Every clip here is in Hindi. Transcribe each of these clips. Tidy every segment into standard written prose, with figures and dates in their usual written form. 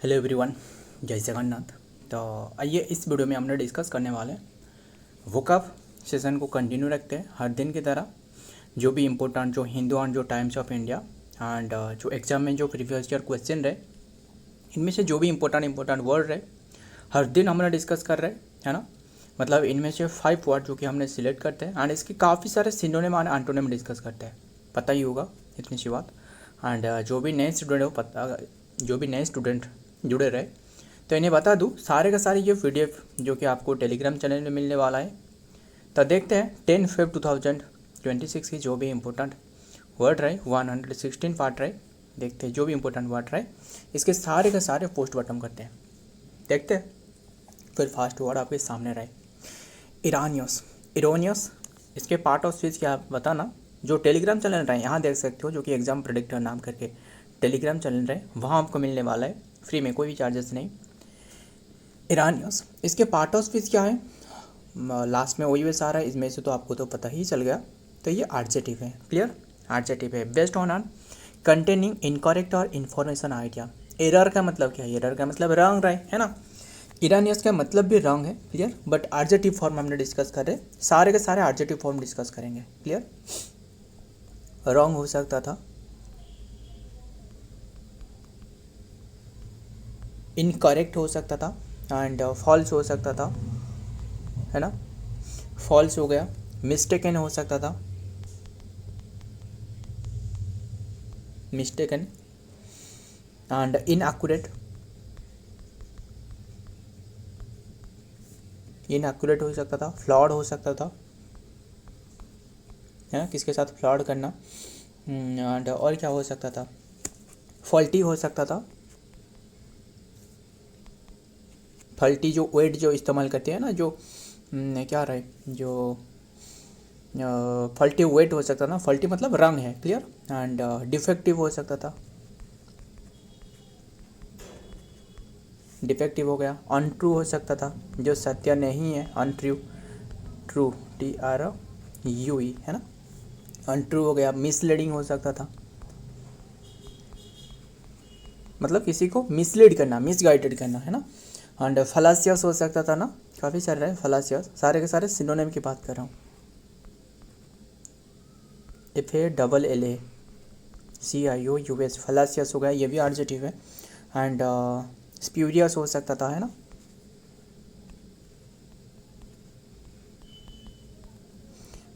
हेलो एवरीवन, जय जगन्नाथ। तो आइए इस वीडियो में हमने डिस्कस करने वाले वोकअप सेशन को कंटिन्यू रखते हैं हर दिन की तरह। जो भी इम्पोर्टेंट जो हिंदू और जो टाइम्स ऑफ इंडिया एंड जो एग्जाम में जो प्रीवियस ईयर क्वेश्चन रहे, इनमें से जो भी इम्पोर्टेंट वर्ड रहे हर दिन हमने डिस्कस कर रहे है ना। मतलब इनमें से 5 वर्ड जो कि हमने सिलेक्ट करते हैं एंड इसके काफ़ी सारे सिनोनिम और एंटोनिम डिस्कस करते हैं, पता ही होगा इतनी सी बात। एंड जो भी नए स्टूडेंट हो पता, जो भी नए स्टूडेंट जुड़े रहे तो इन्हें बता दूँ सारे का सारे ये PDF जो कि आपको टेलीग्राम चैनल में मिलने वाला है। तो देखते हैं 10 Feb 2026 की जो भी इम्पोर्टेंट वर्ड रहे 116 पार्ट रहे, देखते हैं जो भी इम्पोर्टेंट वर्ड रहे इसके सारे के सारे पोस्ट बॉटम करते हैं, देखते हैं। फिर फास्ट वर्ड आपके सामने रहे इरानियस इरोनियस, इसके पार्ट ऑफ स्पीच क्या बताना। जो टेलीग्राम चैनल रहे यहाँ देख सकते हो, जो कि एग्जाम प्रेडिक्टर नाम करके टेलीग्राम चैनल रहे, वहाँ आपको मिलने वाला है फ्री में, कोई भी चार्जेस नहीं। इरानियस, इसके पार्ट ऑफ स्पीच क्या है, लास्ट में OUS आ रहा है, इसमें से तो आपको तो पता ही चल गया। तो ये एडजेक्टिव है, क्लियर एडजेक्टिव है बेस्ड ऑन कंटेनिंग इनकरेक्ट और इन्फॉर्मेशन आइडिया। एरर का मतलब क्या है, एरर का मतलब रॉन्ग रहे है ना। इरानियस का मतलब भी रॉन्ग है, क्लियर। बट एडजेक्टिव फॉर्म हमने डिस्कस कर रहे, सारे के सारे एडजेक्टिव फॉर्म डिस्कस करेंगे, क्लियर। रॉन्ग हो सकता था, इनकरेक्ट हो सकता था एंड फॉल्स हो सकता था, है ना। फॉल्स हो गया, मिस्टेकन हो सकता था, मिस्टेकन एंड इनएक्यूरेट, इनएक्यूरेट हो सकता था, फ्लॉड हो सकता था, है ना, किसके साथ फ्लॉड करना। एंड और क्या हो सकता था, फॉल्टी हो सकता था, फल्टी जो वेट जो इस्तेमाल करते हैं ना, जो क्या रहे, जो फल्टी वेट हो सकता था ना, फल्टी मतलब रंग है, क्लियर। एंड डिफेक्टिव हो सकता था, डिफेक्टिव हो गया। अनट्रू हो सकता था, जो सत्य नहीं है, अनट्रू, ट्रू TRUE है ना, अनट्रू हो गया। मिसलीडिंग हो सकता था, मतलब किसी को मिसलीड करना, मिसगाइडेड करना, है ना। एंड फलासियस हो सकता था ना, काफ़ी सारे रहे फलासियस, सारे के सारे सिनोनिम की बात कर रहा हूँ। FALLACIOUS फलासियस हो गया, ये भी एडजेक्टिव है। एंड स्प्यूरियस हो सकता था, है ना,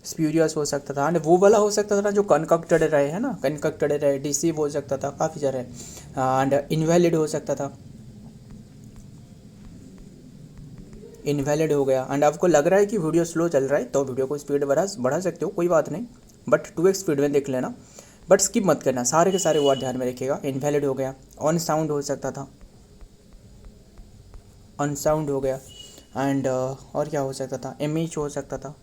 स्प्यूरियस हो सकता था। एंड वो वाला हो सकता था ना जो कनकक्टेड रहे, है ना, कनकक्टेड रहे, डिसीव हो सकता था, काफ़ी सारे। एंड इनवैलिड हो सकता था, इनवैलिड हो गया। एंड आपको लग रहा है कि वीडियो स्लो चल रहा है तो वीडियो को स्पीड बढ़ा सकते हो, कोई बात नहीं, बट 2x स्पीड में देख लेना, बट स्किप मत करना, सारे के सारे वर्ड ध्यान में रखिएगा। इनवैलिड हो गया, अनसाउंड हो सकता था, अनसाउंड हो गया। एंड और क्या हो सकता था, एमिच हो सकता था,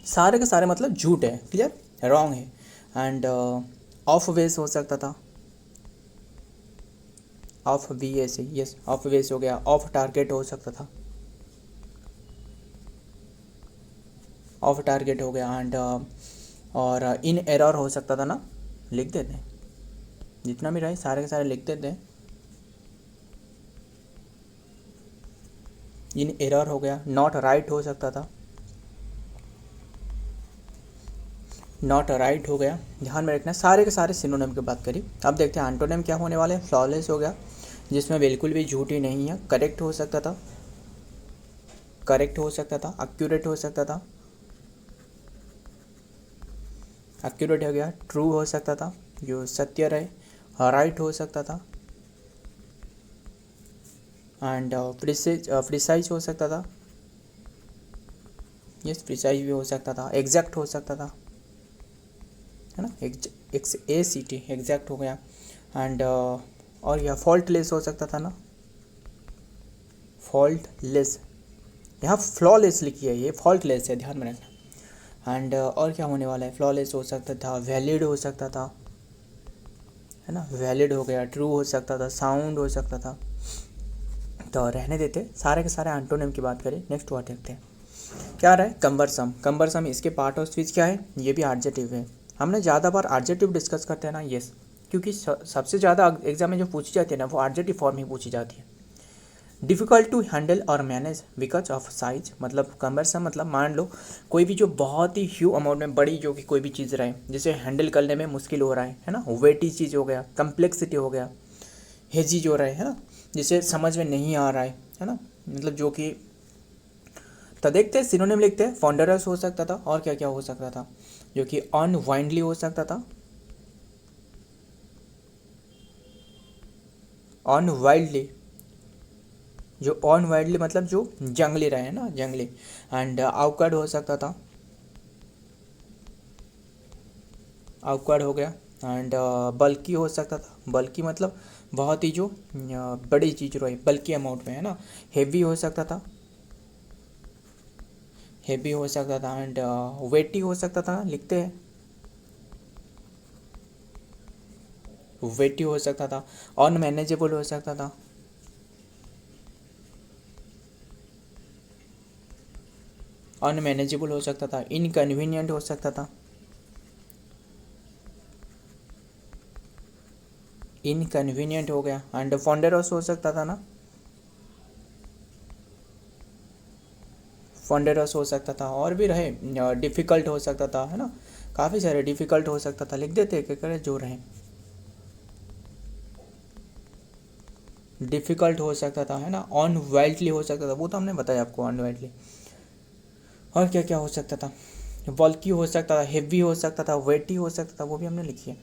सारे के सारे मतलब झूठ है, क्लियर, रॉन्ग है। एंड ऑफ वेस हो सकता था, ऑफ BAC, यस ऑफ वेस हो गया। ऑफ टारगेट हो सकता था, ऑफ टारगेट हो गया। एंड और इन एरर हो सकता था ना, लिख देते हैं जितना भी रहे सारे के सारे लिख देते हैं। इन एरर हो गया। नॉट राइट हो सकता था, नॉट राइट हो गया, ध्यान में रखना, सारे के सारे सिनोनिम की बात करी। अब देखते हैं एंटोनिम क्या होने वाले हैं। फ्लॉलेस हो गया, जिसमें बिल्कुल भी झूठ ही नहीं है। करेक्ट हो सकता था, करेक्ट हो सकता था। एक्यूरेट हो सकता था, एक्यूरेट हो गया। ट्रू हो सकता था, जो सत्य रहे। राइट हो सकता था। एंड प्रिसाइज हो सकता था, यस प्रिसाइज भी हो सकता था। एग्जैक्ट हो सकता था, है ना, ACT एग्जैक्ट हो गया। एंड और यह फॉल्टलेस हो सकता था ना, फॉल्टलेस, यहाँ फ्लॉलेस लिखी है, ये फॉल्टलेस है, ध्यान में रखना। एंड और क्या होने वाला है, फ्लॉलेस हो सकता था, वैलिड हो सकता था, है ना, वैलिड हो गया। ट्रू हो सकता था, साउंड हो सकता था। तो रहने देते, सारे के सारे एंटोनिम की बात करें। नेक्स्ट वर्ड देखते हैं क्या रहा है, कंबरसम। कंबरसम, इसके पार्ट ऑफ स्पीच क्या है, ये भी एडजेक्टिव है। हमने ज़्यादा बार एडजेक्टिव डिस्कस करते हैं ना, यस, क्योंकि सबसे ज़्यादा एग्जाम में जो पूछी जाती है ना वो एडजेक्टिव फॉर्म ही पूछी जाती है। डिफ़िकल्ट टू हैंडल और मैनेज बिकॉज ऑफ साइज, मतलब कमर्स मतलब मान लो कोई भी जो बहुत ही ह्यू अमाउंट में बड़ी जो कि कोई भी चीज़ रहे जिसे हैंडल करने में मुश्किल हो रहा है ना, वेटी चीज़ हो गया, कम्प्लेक्सिटी हो गया, हेजी जो रहे है ना, जिसे समझ में नहीं आ रहा है ना, मतलब जो कि तो देखते हैं सिनोनिम लिखते हैं। फॉन्डरस हो सकता था और क्या क्या हो सकता था, जो कि अनवाइंडली हो सकता था, अनवाइल्डली, जो अनवाइल्डली मतलब जो जंगली रहे ना, जंगली। एंड आउकवर्ड हो सकता था, आउकवर्ड हो गया। एंड बल्कि हो सकता था, बल्कि मतलब बहुत ही जो बड़ी चीज़ रही, बल्कि अमाउंट में है ना। हेवी हो सकता था, हेवी हो सकता था। एंड वेटी हो सकता था, लिखते हैं वेटी हो सकता था। अनमैनेजेबल हो सकता था, अनमैनेजेबल हो सकता था। इनकन्वीनियंट हो सकता था, इनकन्वीनियंट हो गया। एंड फॉन्डरस हो सकता था ना, फॉन्डरस हो सकता था। और भी रहे, डिफ़िकल्ट हो सकता था है ना, काफ़ी सारे डिफ़िकल्ट हो सकता था, लिख देते एक एक जो रहे। डिफ़िकल्ट हो सकता था है ना, अनवाइल्डली हो सकता था, वो तो हमने बताया आपको अनवाइल्डली। और क्या क्या हो सकता था, बल्कि हो सकता था, हेवी हो सकता था, वेटी हो सकता था, वो भी हमने लिखी है।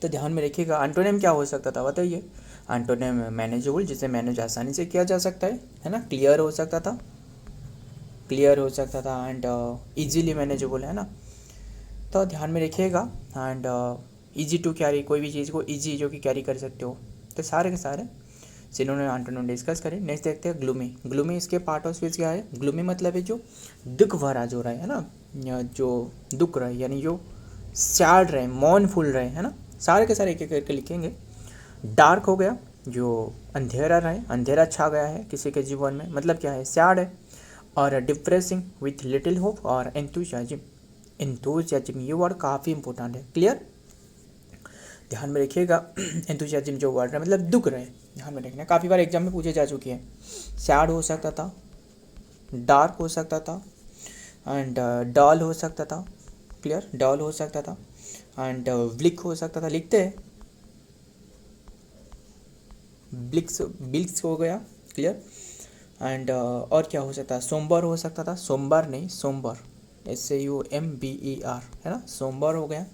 तो ध्यान में रखिएगा। एंटोनिम क्या हो सकता था बताइए। एंटोनिम मैनेजेबल, जिसे मैनेज आसानी से किया जा सकता है ना। क्लियर हो सकता था, क्लियर हो सकता था। एंड इजीली मैनेजेबल है ना, तो ध्यान में रखिएगा। एंड इजी टू कैरी, कोई भी चीज़ को इजी जो कि कैरी कर सकते हो। तो सारे के सारे सिनोनिम एंटोनिम डिस्कस करें। नेक्स्ट देखते हैं ग्लूमी। ग्लूमी इसके पार्ट ऑफ स्पीच क्या है। ग्लूमी मतलब है जो दुख भरा जो रहे है ना, जो दुख रहे यानी जो सैड रहे, मौनफुल रहे है ना, सारे के सारे एक एक करके लिखेंगे। डार्क हो गया, जो अंधेरा रहे, अंधेरा छा गया है किसी के जीवन में, मतलब क्या है, सैड है। और डिप्रेसिंग विथ लिटिल होप और एंथुसियाज्म। एंथुसियाज्म ये वर्ड काफ़ी इंपॉर्टेंट है, क्लियर, ध्यान में रखिएगा। एंथुसियाज्म जो वर्ड है मतलब दुख रहे, ध्यान में रखना, काफ़ी बार एग्जाम में पूछे जा चुकी है। सैड हो सकता था, डार्क हो सकता था, एंड डल हो सकता था, क्लियर, डल हो सकता था। एंड ब्लिक हो सकता था, लिखते हैं ब्लिक्स, ब्लिक्स हो गया, क्लियर। एंड और क्या हो सकता है, सोमबर हो सकता था, सोमवार नहीं सोमबर, SAUMBER है ना, सोमबर हो गया।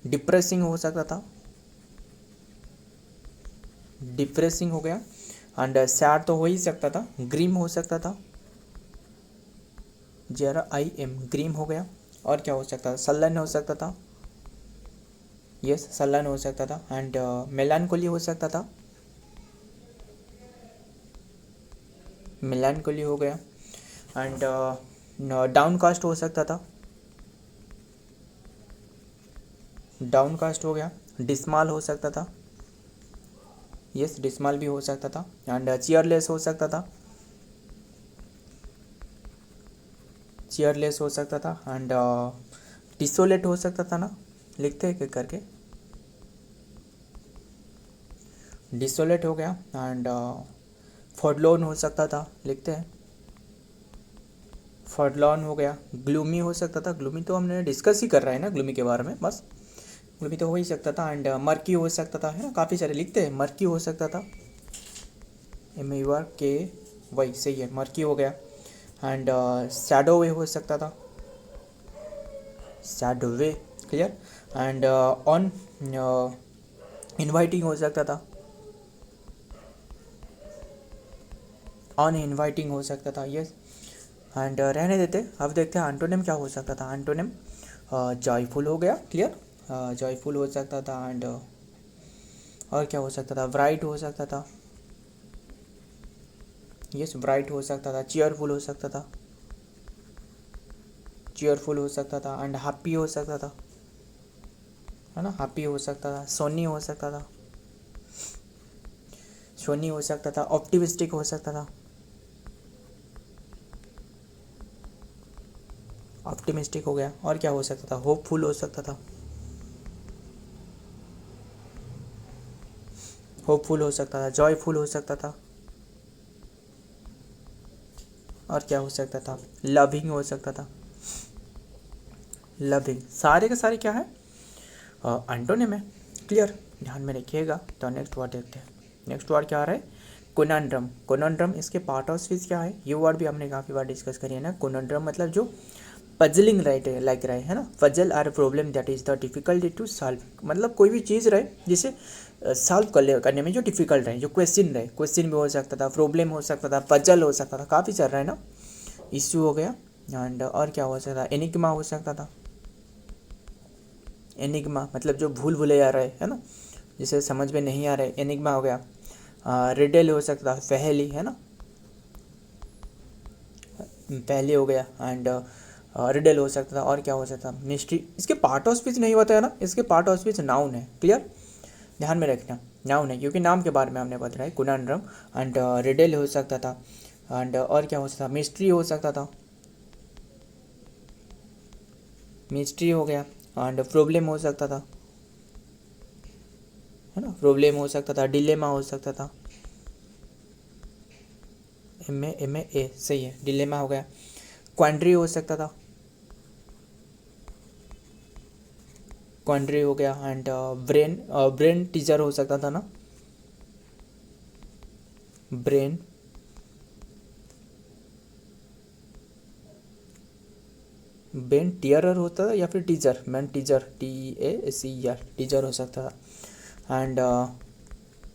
डिप्रेसिंग हो सकता था, डिप्रेसिंग हो गया। एंड सैड तो हो ही सकता था। ग्रीम हो सकता था, GRIM, ग्रीम हो गया। और क्या हो सकता था, सलन हो सकता था, यस सलन हो सकता था। एंड मेलानकोली हो सकता था, मेलानकोली हो गया। एंड डाउनकास्ट हो सकता था, डाउनकास्ट हो गया। डिस्माल हो सकता था, यस डिस्माल भी हो सकता था। एंड चीयरलेस हो सकता था, चीयरलेस हो सकता था। एंड डिसोलेट हो सकता था ना, लिखते हैं करके, डिसोलेट हो गया। एंड फॉरलॉर्न हो सकता था, लिखते हैं फॉरलॉर्न हो गया। ग्लूमी हो सकता था, ग्लूमी तो हमने डिस्कस ही कर रहे हैं ना ग्लूमी के बारे में, बस ग्लूमी तो हो ही सकता था। एंड मर्की हो सकता था है ना, काफ़ी सारे लिखते हैं, मर्की हो सकता था, MARK सही है, मर्की हो गया। एंड शैडो वे हो सकता था, shadow way, clear. And on inviting हो सकता था, अनइनवाइटिंग हो सकता था, यस। एंड रहने देते, अब देखते हैं एंटोनिम क्या हो सकता था। एंटोनिम जॉयफुल हो गया, क्लियर, जॉयफुल हो सकता था। एंड और क्या हो सकता था, ब्राइट हो सकता था, यस ब्राइट हो सकता था। चीयरफुल हो सकता था, चीयरफुल हो सकता था। एंड हैप्पी हो सकता था, है ना, हैप्पी हो सकता था। सोनी हो सकता था, सोनी हो सकता था। ऑप्टिमिस्टिक हो सकता था, ऑप्टिमिस्टिक हो गया। और क्या हो सकता था, होपफुल हो सकता था, होपफुल हो सकता था, जॉयफुल हो सकता था, और क्या हो सकता था, लविंग हो सकता था, लविंग, सारे के सारे क्या है एंटोनिम है। क्लियर, ध्यान में रखिएगा। तो नेक्स्ट वर्ड देखते हैं। नेक्स्ट वर्ड क्या आ रहा है, कोनंड्रम। कोनंड्रम इसके पार्ट ऑफ स्पीच क्या है, ये वर्ड भी हमने काफ़ी बार डिस्कस करी है ना। कोनंड्रम मतलब जो पजलिंग राइट लाइक रहे है ना, puzzle or problem that is the difficulty to solve, मतलब कोई भी चीज़ रहे जिसे सॉल्व करने में जो डिफिकल्ट रहे, जो क्वेश्चन रहे, क्वेश्चन भी हो सकता था, प्रॉब्लम हो सकता था, पजल हो सकता था, काफ़ी चल रहा है ना। इश्यू हो गया, एंड और क्या हो सकता था, एनिग्मा हो सकता था। एनिग्मा मतलब जो भूल भूले जा रहे है ना, जिसे समझ में नहीं आ रहे, एनिग्मा हो गया। रिडल हो सकता था, पहेली है ना, पहले हो गया। एंड रिडल हो सकता था, और क्या हो सकता था, मिस्ट्री। इसके पार्ट ऑफ स्पीच नहीं होता है ना, इसके पार्ट ऑफ स्पीच नाउन है। क्लियर, ध्यान में रखना, नाउन है, क्योंकि नाम के बारे में हमने बताया कुनानरम। एंड रिडल हो सकता था, एंड और क्या हो सकता था, मिस्ट्री हो सकता था, मिस्ट्री हो गया। एंड प्रॉब्लम हो सकता था, है ना, प्रॉब्लम हो सकता था, डिलेमा हो सकता था, एम ए सही है, डिलेमा हो गया। क्वांड्री हो सकता था, क्वांड्री हो गया। एंड ब्रेन, ब्रेन टीजर हो सकता था ना, ब्रेन, ब्रेन टीयरर होता था या फिर teaser, man teaser, TACER, teaser हो सकता था। एंड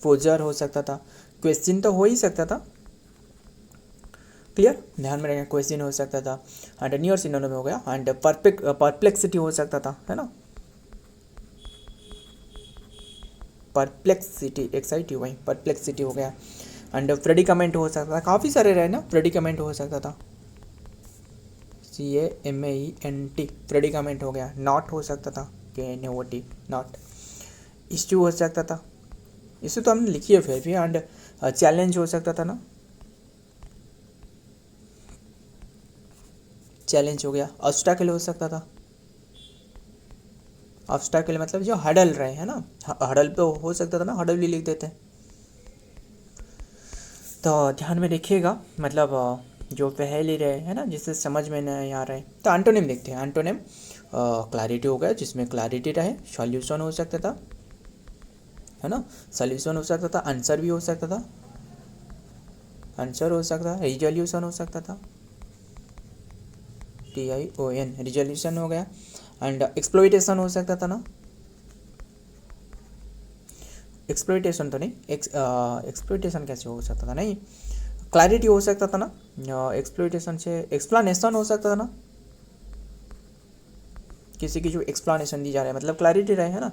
पोजर हो सकता था, क्वेश्चन तो हो ही सकता था। क्लियर, ध्यान में रखना, क्वेश्चन हो सकता था। एंड नियर सिनोनिम हो गया। एंड परप्लेक्सिटी हो सकता था, है ना, परप्लेक्सिटी, एक्साइटी वही परप्लेक्सिटी हो गया। एंड प्रेडिकामेंट हो सकता था, काफ़ी सारे रहे ना, प्रेडिकामेंट हो सकता था, CAMAENT, प्रेडिकामेंट हो गया। नॉट हो सकता था, KNOT, नॉट। इश्यू हो सकता था, इश्यू तो हमने लिखी है फिर भी। एंड चैलेंज हो सकता था ना, चैलेंज हो गया। ऑब्स्टैकल हो सकता था, ऑब्स्टैकल मतलब जो हडल रहे है ना, हडल पे हो सकता था ना, हडल भी लिख देते हैं। तो ध्यान में रखिएगा, मतलब जो पहले रहे है ना, जिससे समझ में नहीं आ रहा है। तो एंटोनिम देखते हैं। एंटोनिम क्लैरिटी हो गया, जिसमें क्लैरिटी रहे, सॉल्यूशन हो सकता था, है ना, सॉल्यूशन हो सकता था, आंसर भी हो सकता था, आंसर हो सकता था, रिजोल्यूशन हो सकता था, TION, रिजोल्यूशन हो गया। एंड एक्सप्लॉइटेशन हो सकता था ना, एक्सप्लॉइटेशन तो नहीं, एक्सप्लॉइटेशन कैसे हो सकता था, नहीं, क्लैरिटी हो सकता था ना, एक्सप्लॉइटेशन से एक्सप्लानेशन हो सकता था ना, किसी की जो एक्सप्लानेशन दी जा रहा है, मतलब क्लैरिटी रहे, है ना,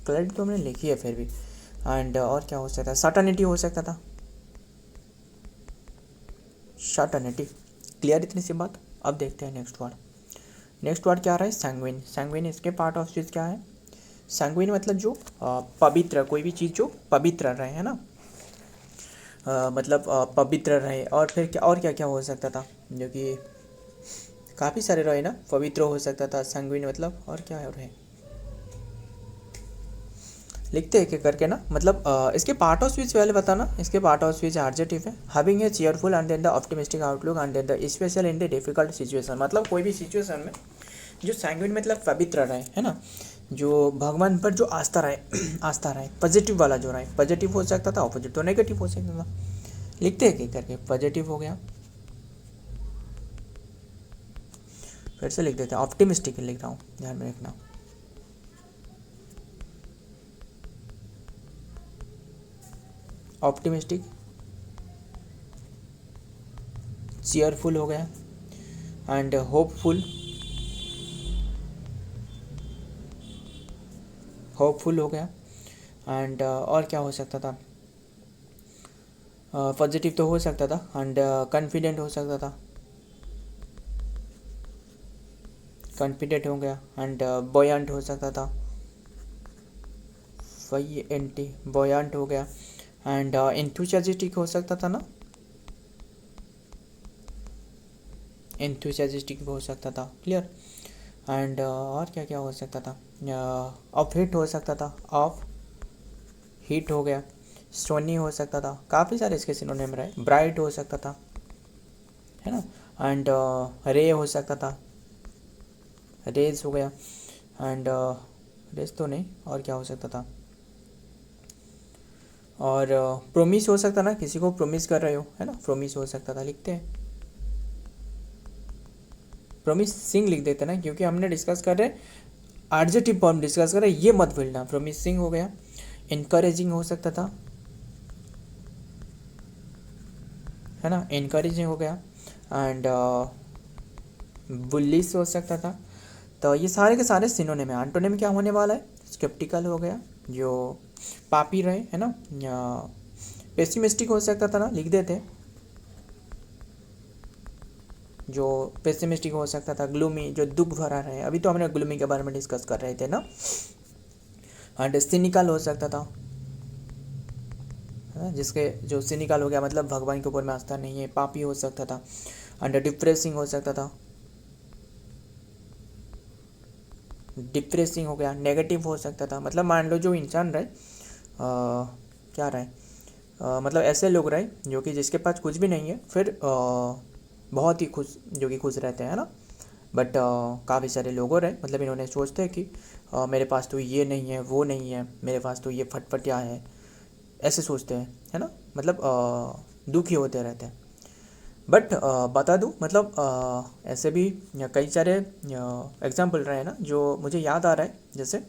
क्लैरिटी तो हमने लिखी है फिर भी। एंड और क्या हो सकता है, सर्टेनिटी हो सकता था, सर्टेनिटी। क्लियर, इतनी सी बात। अब देखते हैं नेक्स्ट वर्ड। नेक्स्ट वर्ड क्या आ रहा है, सैंग्विन। सैंग्विन इसके पार्ट ऑफ स्पीच क्या है, सैंग्विन मतलब जो पवित्र, कोई भी चीज़ जो पवित्र रहे, है ना, मतलब पवित्र रहे। और फिर क्या, और क्या क्या हो सकता था, जो कि काफ़ी सारे रहे ना, पवित्र हो सकता था, सैंग्विन मतलब, और क्या रहे, लिखते हैं एक करके ना, मतलब इसके पार्ट ऑफ स्पीच पहले बताना। इसके पार्ट ऑफ स्पीच एडजेक्टिव है, having a cheerful and then the optimistic outlook and then the special in the difficult situation, मतलब कोई भी सिचुएशन में जो सैंग्विन मतलब पवित्र रहे, है ना, जो भगवान पर जो आस्था रहे, आस्था रहे, पॉजिटिव वाला जो रहे, पॉजिटिव हो सकता था, ऑपोजिट तो नेगेटिव हो सकता था। लिखते हैं एक करके, पॉजिटिव हो गया, फिर से लिख देते हैं, ऑप्टिमिस्टिक लिख रहा हूँ, ध्यान में रखना, ऑप्टिमिस्टिक, चीयरफुल हो गया, एंड होपफुल, होपफुल हो गया। एंड और क्या हो सकता था, पॉजिटिव तो हो सकता था, एंड कॉन्फिडेंट हो सकता था, कॉन्फिडेंट हो गया। एंड बॉयंट हो सकता था, YANT, बॉयंट हो गया। एंड एंथुसियास्टिक हो सकता था ना, एंथुसियास्टिक हो सकता था। क्लियर, एंड और क्या क्या हो सकता था, ऑफ हिट हो सकता था, ऑफ हीट हो गया, स्टोनी हो सकता था, काफ़ी सारे इसके सिनोनिम रहे, ब्राइट हो सकता था, है ना, एंड रे हो सकता था, रेज हो गया, एंड रेज तो नहीं, और क्या हो सकता था, और प्रोमिस हो सकता ना, किसी को प्रोमिस कर रहे हो, है ना, प्रोमिस हो सकता था, लिखते हैं प्रोमिस सिंग लिख देते ना, क्योंकि हमने डिस्कस कर रहे एडजेक्टिव फॉर्म डिस्कस कर रहे, ये मत भूलना। प्रोमिस सिंग हो गया, इनकरेजिंग हो सकता था, है ना, इनकरेजिंग हो गया, एंड बुलिश हो सकता था। तो ये सारे के सारे सिनोनिम है। एंटोनिम क्या होने वाला है, स्केप्टिकल हो गया, जो पापी रहे, है ना, या पेसिमिस्टिक हो सकता था ना, लिख देते, जो पेसिमिस्टिक हो सकता था, ग्लूमी जो दुख भरा रहे, अभी तो हमने ग्लूमी के बारे में डिस्कस कर रहे थे ना, एंड सिनिकल हो सकता था, जिसके जो सिनिकल हो गया मतलब भगवान के ऊपर में आस्था नहीं है, पापी हो सकता था, एंड डिप्रेसिंग हो सकता था, डिप्रेसिंग हो गया, नेगेटिव हो सकता था, मतलब मान लो जो इंसान रहे क्या रहे मतलब ऐसे लोग रहे जो कि जिसके पास कुछ भी नहीं है, फिर बहुत ही खुश, जो कि खुश रहते हैं ना, बट काफ़ी सारे लोगों रहे, मतलब इन्होंने सोचते हैं कि मेरे पास तो ये नहीं है, वो नहीं है, मेरे पास तो ये फटफटिया है, ऐसे सोचते हैं, है ना, मतलब दुखी होते रहते हैं। बट बता दूँ, मतलब ऐसे भी कई सारे एग्जाम्पल रहे हैं ना, जो मुझे याद आ रहा है, जैसे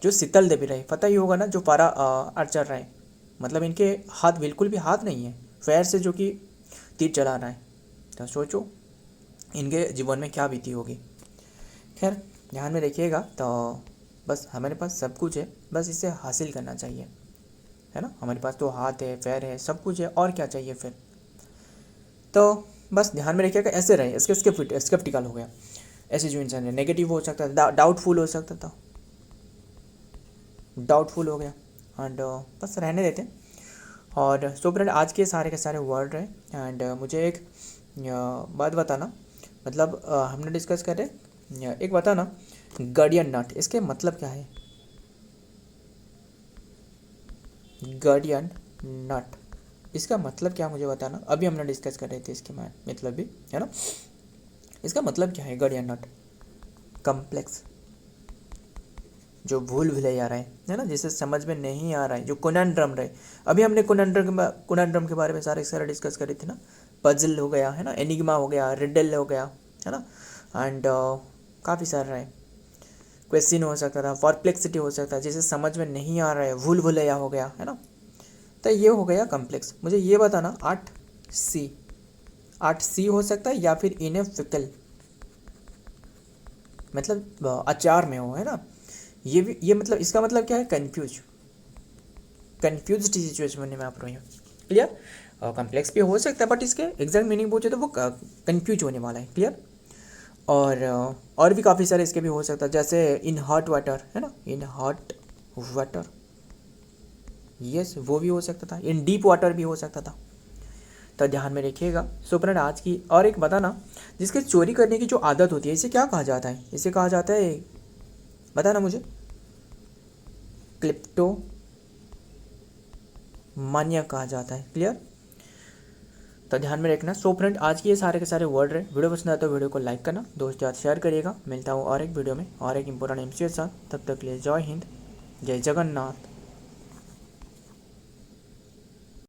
जो शीतल देवी रहे, पता ही होगा ना, जो पारा आर्चर रहे, मतलब इनके हाथ बिल्कुल भी हाथ नहीं है, पैर से जो कि तीर चला रहा है, तो सोचो इनके जीवन में क्या बीती होगी। खैर ध्यान में रखिएगा, तो बस हमारे पास सब कुछ है, बस इसे हासिल करना चाहिए, है ना, हमारे पास तो हाथ है, पैर है, सब कुछ है, और क्या चाहिए फिर। तो बस ध्यान में रखिएगा, ऐसे रहे, इसके स्केप्टिकल हो गया, ऐसे जो इंसान है, नेगेटिव हो सकता था, डाउटफुल हो सकता था, डाउटफुल हो गया, एंड बस रहने देते हैं। और सो फ्रेंड, आज के सारे वर्ड रहे, एंड मुझे एक बात बताना, मतलब हमने डिस्कस करे, एक बताना, गार्डियन नट, इसके मतलब क्या है, गार्डियन नट, इसका मतलब क्या मुझे बताना, अभी हमने डिस्कस कर रहे थे इसके मतलब भी, है ना, इसका मतलब क्या है गार्डियन नट, कम्प्लेक्स, जो भूल भुलैया रहा है ना, जिसे समझ में नहीं आ रहा है, जो कोनंड्रम रहे, अभी हमने कोनंड्रम के बारे में सारे डिस्कस करे थे ना, पजल हो गया, है ना, एनिग्मा हो गया, रिडल हो गया, है ना, एंड काफ़ी सारे रहे, क्वेश्चन हो सकता था, परप्लेक्सिटी हो सकता है, जिसे समझ में नहीं आ रहा है, भूल भुलैया हो गया, है ना, तो ये हो गया कम्प्लेक्स। मुझे ये बताना, 8C हो सकता है, या फिर इनएफिकल, मतलब अचार में हो, है ना, ये मतलब इसका मतलब क्या है, कंफ्यूज सिचुएशन में आप रहे हो, क्लियर। कम्प्लेक्स भी हो सकता है, बट इसके एग्जैक्ट मीनिंग पूछे तो वो कंफ्यूज होने वाला है, क्लियर। और भी काफ़ी सारे इसके भी हो सकता है, जैसे इन हॉट वाटर, है ना, इन हॉट वाटर, यस वो भी हो सकता था, इन डीप वाटर भी हो सकता था, तो ध्यान में रखिएगा। सो फ्रेंड, आज की और एक बताना, जिसके चोरी करने की जो आदत होती है, इसे क्या कहा जाता है, इसे कहा जाता है, बताना मुझे, क्लिप्टोमानिया कहा जाता है, क्लियर, तो ध्यान में रखना। सो फ्रेंड, आज की ये सारे के सारे वर्ड रहे, वीडियो पसंद आए तो वीडियो को लाइक करना, दोस्त यार शेयर करिएगा। मिलता हूँ और एक वीडियो में और एक इंपॉर्टेंट एमसीक्यू के साथ, तब तक के लिए जय हिंद, जय जगन्नाथ।